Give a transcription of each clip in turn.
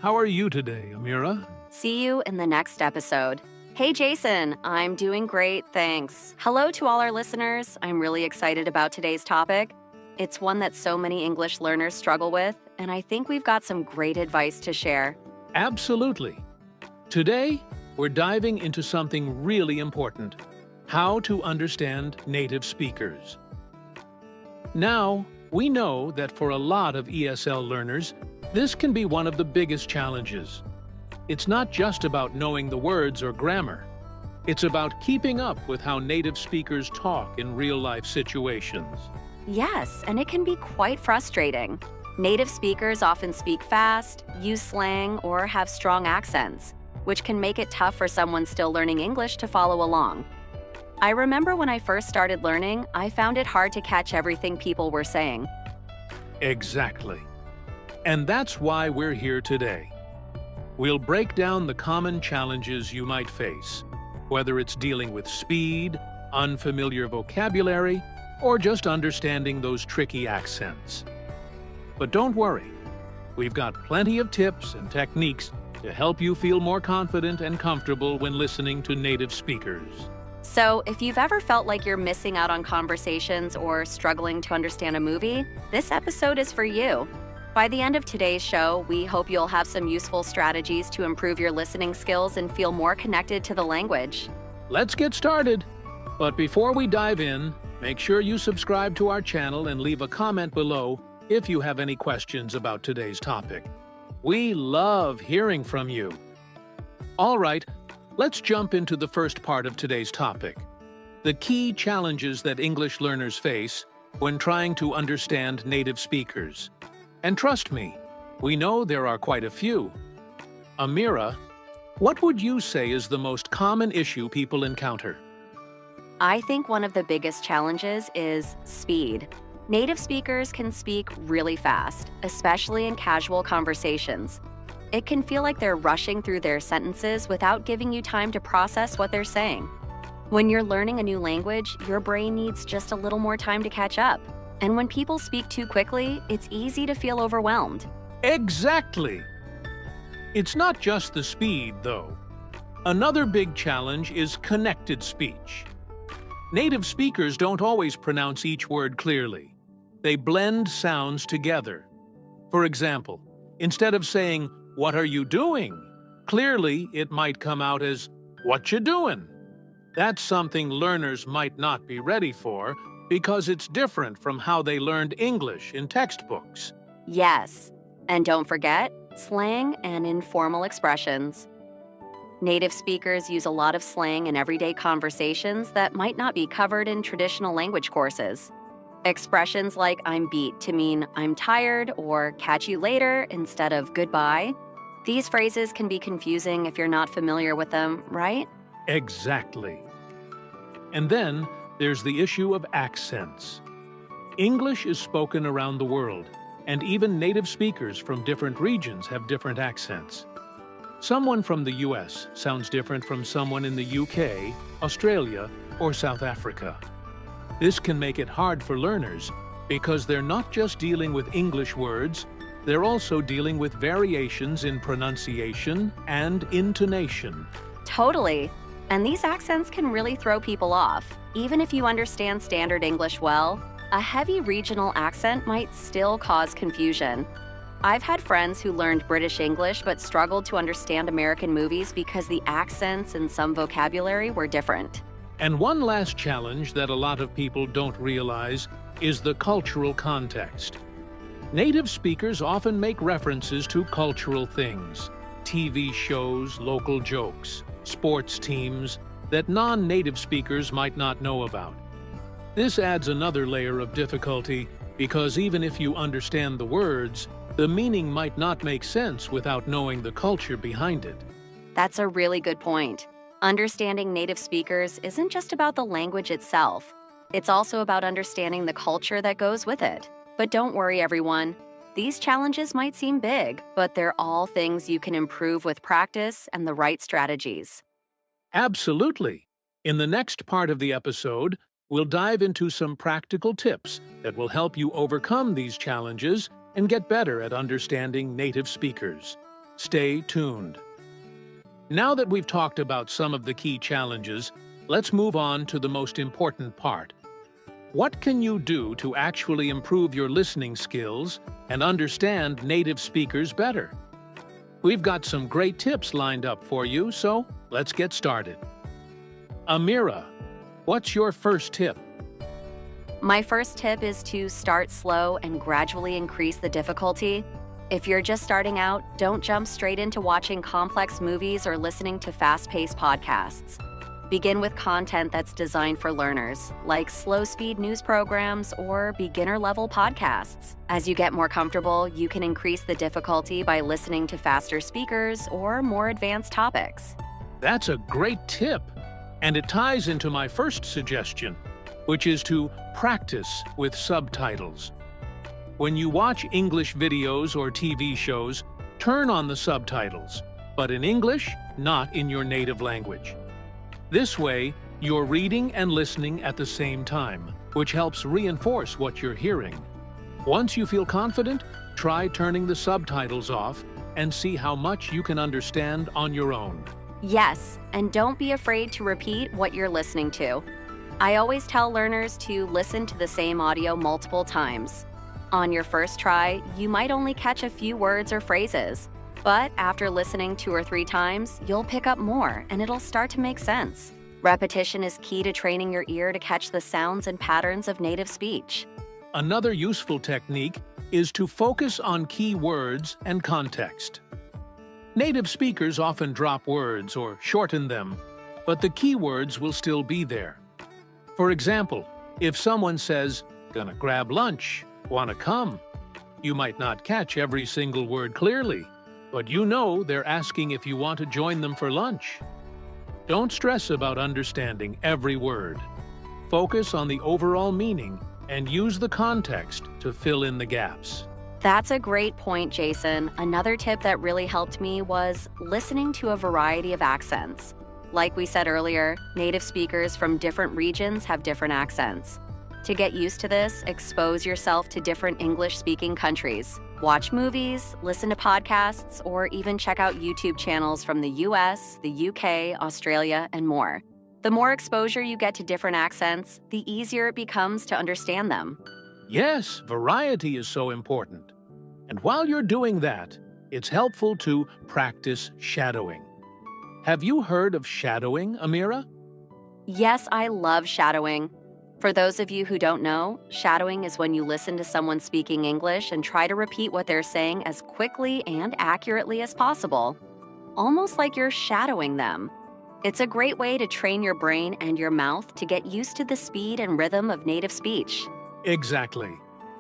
How are you today, Amira? See you in the next episode. Hey, Jason, I'm doing great, thanks. Hello to all our listeners. I'm really excited about today's topic. It's one that so many English learners struggle with, and I think we've got some great advice to share. Absolutely. Today, we're diving into something really important: how to understand native speakers. Now, we know that for a lot of ESL learners, this can be one of the biggest challenges. It's not just about knowing the words or grammar. It's about keeping up with how native speakers talk in real-life situations. Yes, and it can be quite frustrating. Native speakers often speak fast, use slang, or have strong accents, which can make it tough for someone still learning English to follow along. I remember when I first started learning, I found it hard to catch everything people were saying. Exactly. And that's why we're here today. We'll break down the common challenges you might face, whether it's dealing with speed, unfamiliar vocabulary, or just understanding those tricky accents. But don't worry, we've got plenty of tips and techniques to help you feel more confident and comfortable when listening to native speakers. So, if you've ever felt like you're missing out on conversations or struggling to understand a movie, this episode is for you. By the end of today's show, we hope you'll have some useful strategies to improve your listening skills and feel more connected to the language. Let's get started. But before we dive in, make sure you subscribe to our channel and leave a comment below if you have any questions about today's topic. We love hearing from you. All right, let's jump into the first part of today's topic: the key challenges that English learners face when trying to understand native speakers. And trust me, we know there are quite a few. Amira, what would you say is the most common issue people encounter? I think one of the biggest challenges is speed. Native speakers can speak really fast, especially in casual conversations. It can feel like they're rushing through their sentences without giving you time to process what they're saying. When you're learning a new language, your brain needs just a little more time to catch up. And when people speak too quickly, it's easy to feel overwhelmed. Exactly! It's not just the speed, though. Another big challenge is connected speech. Native speakers don't always pronounce each word clearly. They blend sounds together. For example, instead of saying, "What are you doing?" clearly it might come out as, "What you doing?" That's something learners might not be ready for, because it's different from how they learned English in textbooks. Yes, and don't forget slang and informal expressions. Native speakers use a lot of slang in everyday conversations that might not be covered in traditional language courses. Expressions like "I'm beat" to mean "I'm tired" or "catch you later" instead of "goodbye." These phrases can be confusing if you're not familiar with them, right? Exactly. And then there's the issue of accents. English is spoken around the world, and even native speakers from different regions have different accents. Someone from the US sounds different from someone in the UK, Australia, or South Africa. This can make it hard for learners because they're not just dealing with English words, they're also dealing with variations in pronunciation and intonation. Totally. And these accents can really throw people off. Even if you understand standard English well, a heavy regional accent might still cause confusion. I've had friends who learned British English but struggled to understand American movies because the accents and some vocabulary were different. And one last challenge that a lot of people don't realize is the cultural context. Native speakers often make references to cultural things: TV shows, local jokes, sports teams that non-native speakers might not know about. This adds another layer of difficulty because even if you understand the words, the meaning might not make sense without knowing the culture behind it. That's a really good point. Understanding native speakers isn't just about the language itself. It's also about understanding the culture that goes with it. But don't worry, everyone. These challenges might seem big, but they're all things you can improve with practice and the right strategies. Absolutely. In the next part of the episode, we'll dive into some practical tips that will help you overcome these challenges and get better at understanding native speakers. Stay tuned. Now that we've talked about some of the key challenges, let's move on to the most important part. What can you do to actually improve your listening skills and understand native speakers better? We've got some great tips lined up for you, so let's get started. Amira, what's your first tip? My first tip is to start slow and gradually increase the difficulty. If you're just starting out, don't jump straight into watching complex movies or listening to fast-paced podcasts. Begin with content that's designed for learners, like slow-speed news programs or beginner-level podcasts. As you get more comfortable, you can increase the difficulty by listening to faster speakers or more advanced topics. That's a great tip, and it ties into my first suggestion, which is to practice with subtitles. When you watch English videos or TV shows, turn on the subtitles, but in English, not in your native language. This way, you're reading and listening at the same time, which helps reinforce what you're hearing. Once you feel confident, try turning the subtitles off and see how much you can understand on your own. Yes, and don't be afraid to repeat what you're listening to. I always tell learners to listen to the same audio multiple times. On your first try, you might only catch a few words or phrases, but after listening 2 or 3 times, you'll pick up more and it'll start to make sense. Repetition is key to training your ear to catch the sounds and patterns of native speech. Another useful technique is to focus on key words and context. Native speakers often drop words or shorten them, but the key words will still be there. For example, if someone says, "Gonna grab lunch, wanna come?" You might not catch every single word clearly, but you know they're asking if you want to join them for lunch. Don't stress about understanding every word. Focus on the overall meaning and use the context to fill in the gaps. That's a great point, Jason. Another tip that really helped me was listening to a variety of accents. Like we said earlier, native speakers from different regions have different accents. To get used to this, expose yourself to different English-speaking countries. Watch movies, listen to podcasts, or even check out YouTube channels from the US, the UK, Australia, and more. The more exposure you get to different accents, the easier it becomes to understand them. Yes, variety is so important. And while you're doing that, it's helpful to practice shadowing. Have you heard of shadowing, Amira? Yes, I love shadowing. For those of you who don't know, shadowing is when you listen to someone speaking English and try to repeat what they're saying as quickly and accurately as possible, almost like you're shadowing them. It's a great way to train your brain and your mouth to get used to the speed and rhythm of native speech. Exactly.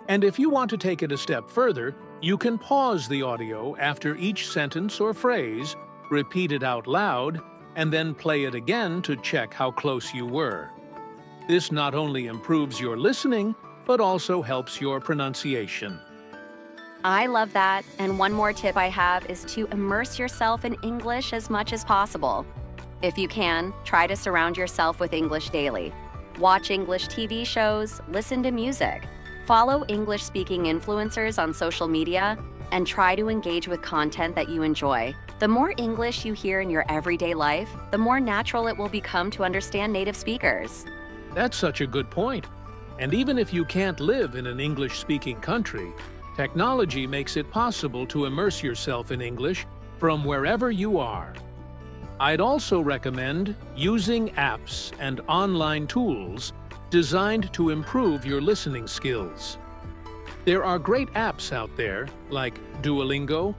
And if you want to take it a step further, you can pause the audio after each sentence or phrase, repeat it out loud, and then play it again to check how close you were. This not only improves your listening, but also helps your pronunciation. I love that, and one more tip I have is to immerse yourself in English as much as possible. If you can, try to surround yourself with English daily. Watch English TV shows, listen to music, follow English-speaking influencers on social media, and try to engage with content that you enjoy. The more English you hear in your everyday life, the more natural it will become to understand native speakers. That's such a good point. And even if you can't live in an English-speaking country, technology makes it possible to immerse yourself in English from wherever you are. I'd also recommend using apps and online tools designed to improve your listening skills. There are great apps out there like Duolingo,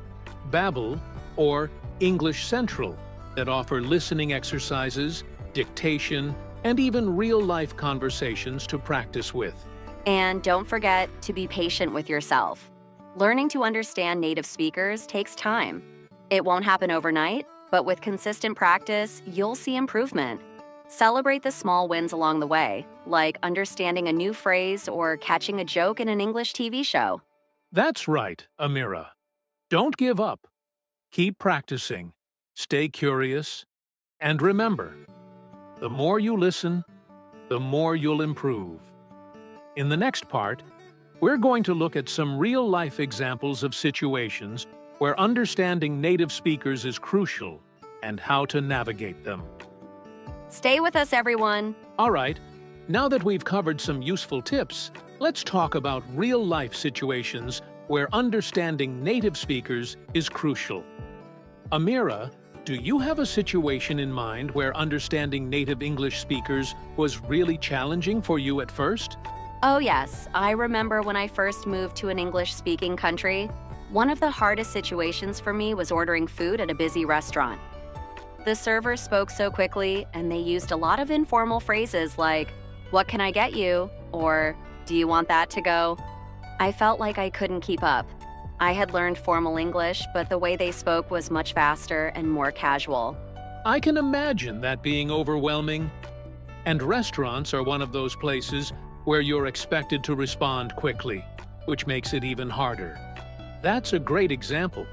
Babbel, or English Central that offer listening exercises, dictation, and even real-life conversations to practice with. And don't forget to be patient with yourself. Learning to understand native speakers takes time. It won't happen overnight, but with consistent practice, you'll see improvement. Celebrate the small wins along the way, like understanding a new phrase or catching a joke in an English TV show. That's right, Amira. Don't give up. Keep practicing, stay curious, and remember, the more you listen, the more you'll improve. In the next part, we're going to look at some real-life examples of situations where understanding native speakers is crucial and how to navigate them. Stay with us, everyone. All right, now that we've covered some useful tips, let's talk about real-life situations where understanding native speakers is crucial. Amira, do you have a situation in mind where understanding native English speakers was really challenging for you at first? Oh yes, I remember when I first moved to an English-speaking country. One of the hardest situations for me was ordering food at a busy restaurant. The server spoke so quickly, and they used a lot of informal phrases like, "What can I get you?" or "Do you want that to go?" I felt like I couldn't keep up. I had learned formal English, but the way they spoke was much faster and more casual. I can imagine that being overwhelming. And restaurants are one of those places where you're expected to respond quickly, which makes it even harder. That's a great example.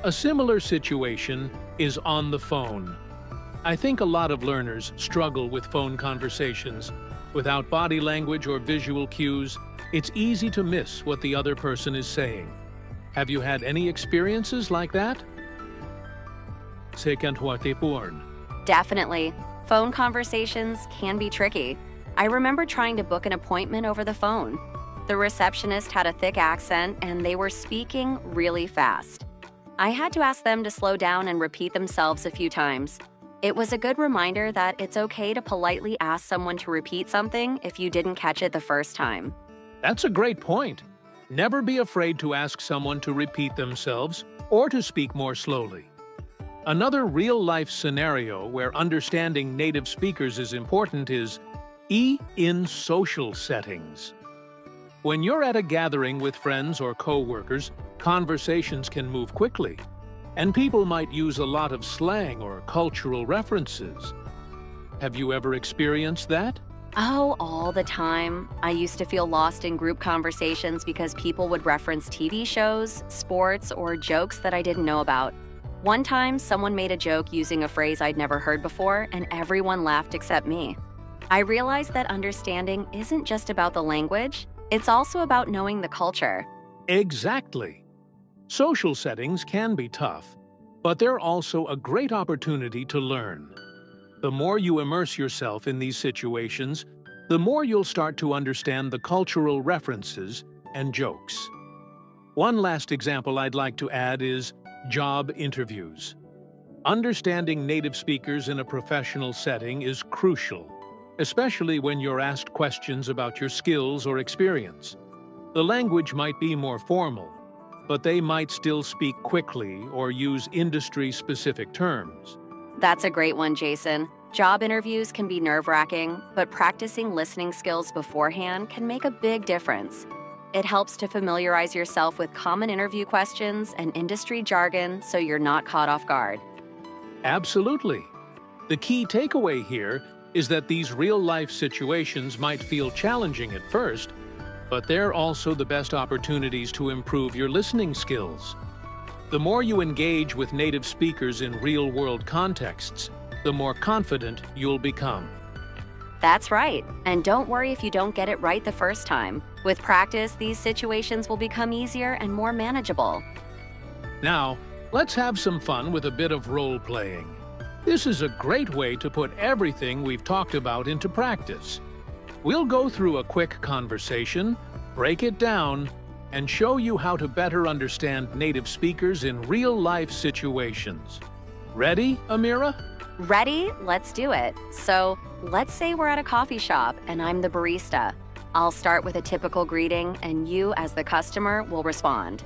A similar situation is on the phone. I think a lot of learners struggle with phone conversations. Without body language or visual cues, it's easy to miss what the other person is saying. Have you had any experiences like that? Definitely. Phone conversations can be tricky. I remember trying to book an appointment over the phone. The receptionist had a thick accent and they were speaking really fast. I had to ask them to slow down and repeat themselves a few times. It was a good reminder that it's okay to politely ask someone to repeat something if you didn't catch it the first time. That's a great point. Never be afraid to ask someone to repeat themselves or to speak more slowly. Another real-life scenario where understanding native speakers is important is in social settings. When you're at a gathering with friends or co-workers, conversations can move quickly, and people might use a lot of slang or cultural references. Have you ever experienced that? Oh, all the time. I used to feel lost in group conversations because people would reference TV shows, sports, or jokes that I didn't know about. One time, someone made a joke using a phrase I'd never heard before, and everyone laughed except me. I realized that understanding isn't just about the language, it's also about knowing the culture. Exactly. Social settings can be tough, but they're also a great opportunity to learn. The more you immerse yourself in these situations, the more you'll start to understand the cultural references and jokes. One last example I'd like to add is job interviews. Understanding native speakers in a professional setting is crucial, especially when you're asked questions about your skills or experience. The language might be more formal, but they might still speak quickly or use industry-specific terms. That's a great one, Jason. Job interviews can be nerve-wracking, but practicing listening skills beforehand can make a big difference. It helps to familiarize yourself with common interview questions and industry jargon so you're not caught off guard. Absolutely. The key takeaway here is that these real-life situations might feel challenging at first, but they're also the best opportunities to improve your listening skills. The more you engage with native speakers in real-world contexts, the more confident you'll become. That's right. And don't worry if you don't get it right the first time. With practice, these situations will become easier and more manageable. Now, let's have some fun with a bit of role-playing. This is a great way to put everything we've talked about into practice. We'll go through a quick conversation, break it down, and show you how to better understand native speakers in real-life situations. Ready, Amira? Ready? Let's do it. So, let's say we're at a coffee shop and I'm the barista. I'll start with a typical greeting and you, as the customer, will respond.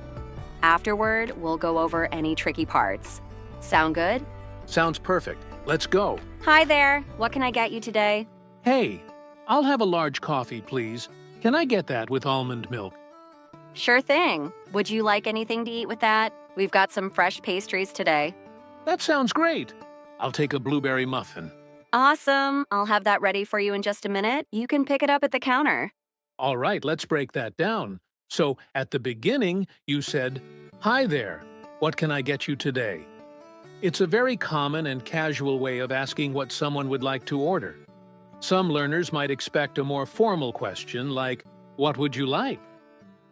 Afterward, we'll go over any tricky parts. Sound good? Sounds perfect. Let's go. Hi there. What can I get you today? Hey, I'll have a large coffee, please. Can I get that with almond milk? Sure thing. Would you like anything to eat with that? We've got some fresh pastries today. That sounds great. I'll take a blueberry muffin. Awesome. I'll have that ready for you in just a minute. You can pick it up at the counter. All right, let's break that down. So, at the beginning, you said, "Hi there. What can I get you today?" It's a very common and casual way of asking what someone would like to order. Some learners might expect a more formal question like, "What would you like?"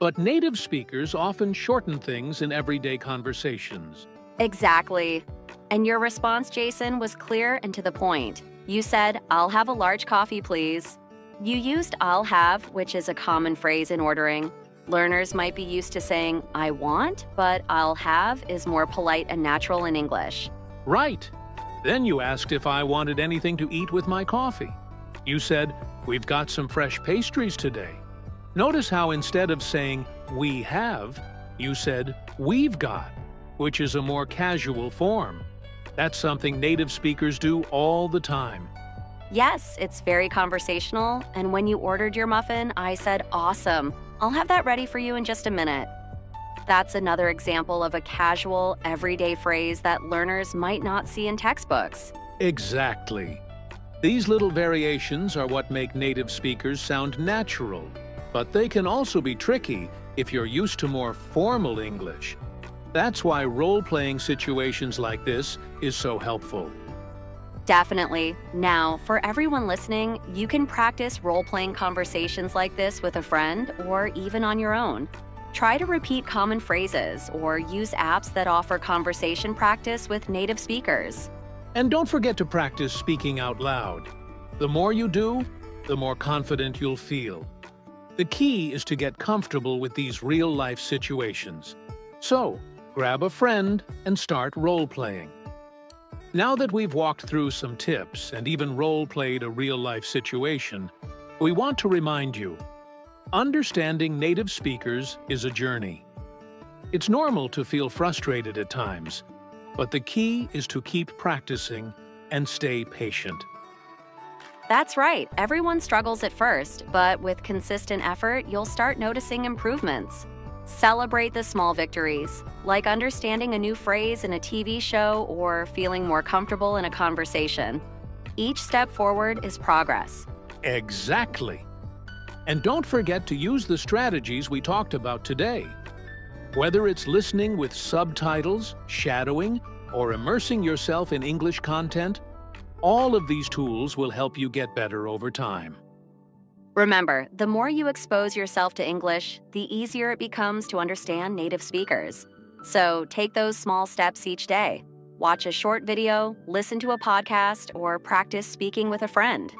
But native speakers often shorten things in everyday conversations. Exactly. And your response, Jason, was clear and to the point. You said, "I'll have a large coffee, please." You used "I'll have," which is a common phrase in ordering. Learners might be used to saying, "I want," but "I'll have" is more polite and natural in English. Right. Then you asked if I wanted anything to eat with my coffee. You said, "We've got some fresh pastries today." Notice how instead of saying, "we have," you said, "we've got," which is a more casual form. That's something native speakers do all the time. Yes, it's very conversational, and when you ordered your muffin, I said, "Awesome. I'll have that ready for you in just a minute." That's another example of a casual, everyday phrase that learners might not see in textbooks. Exactly. These little variations are what make native speakers sound natural, but they can also be tricky if you're used to more formal English. That's why role-playing situations like this is so helpful. Definitely. Now, for everyone listening, you can practice role-playing conversations like this with a friend or even on your own. Try to repeat common phrases or use apps that offer conversation practice with native speakers. And don't forget to practice speaking out loud. The more you do, the more confident you'll feel. The key is to get comfortable with these real-life situations. So, grab a friend and start role-playing. Now that we've walked through some tips and even role-played a real-life situation, we want to remind you, understanding native speakers is a journey. It's normal to feel frustrated at times, but the key is to keep practicing and stay patient. That's right. Everyone struggles at first, but with consistent effort, you'll start noticing improvements. Celebrate the small victories, like understanding a new phrase in a TV show or feeling more comfortable in a conversation. Each step forward is progress. Exactly. And don't forget to use the strategies we talked about today. Whether it's listening with subtitles, shadowing, or immersing yourself in English content, all of these tools will help you get better over time. Remember, the more you expose yourself to English, the easier it becomes to understand native speakers. So take those small steps each day. Watch a short video, listen to a podcast, or practice speaking with a friend.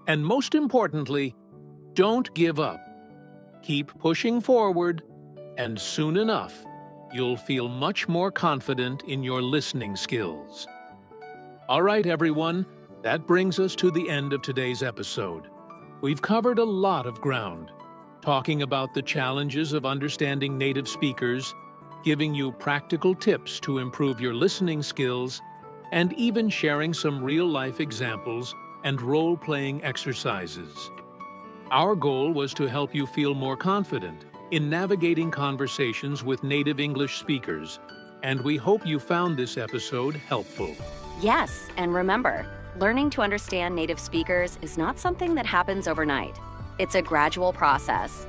And most importantly, don't give up. Keep pushing forward, and soon enough, you'll feel much more confident in your listening skills. All right, everyone, that brings us to the end of today's episode. We've covered a lot of ground, talking about the challenges of understanding native speakers, giving you practical tips to improve your listening skills, and even sharing some real-life examples and role-playing exercises. Our goal was to help you feel more confident in navigating conversations with native English speakers, and we hope you found this episode helpful. Yes, and remember, learning to understand native speakers is not something that happens overnight. It's a gradual process.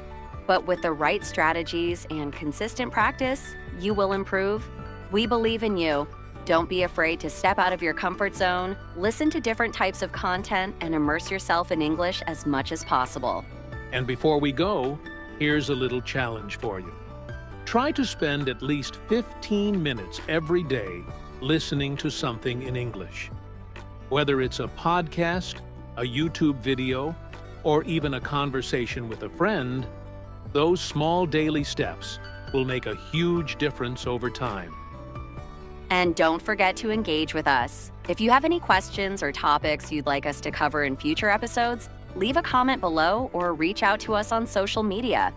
But with the right strategies and consistent practice, you will improve. We believe in you. Don't be afraid to step out of your comfort zone, listen to different types of content, and immerse yourself in English as much as possible. And before we go, here's a little challenge for you. Try to spend at least 15 minutes every day listening to something in English. Whether it's a podcast, a YouTube video, or even a conversation with a friend, those small daily steps will make a huge difference over time. And don't forget to engage with us. If you have any questions or topics you'd like us to cover in future episodes, leave a comment below or reach out to us on social media.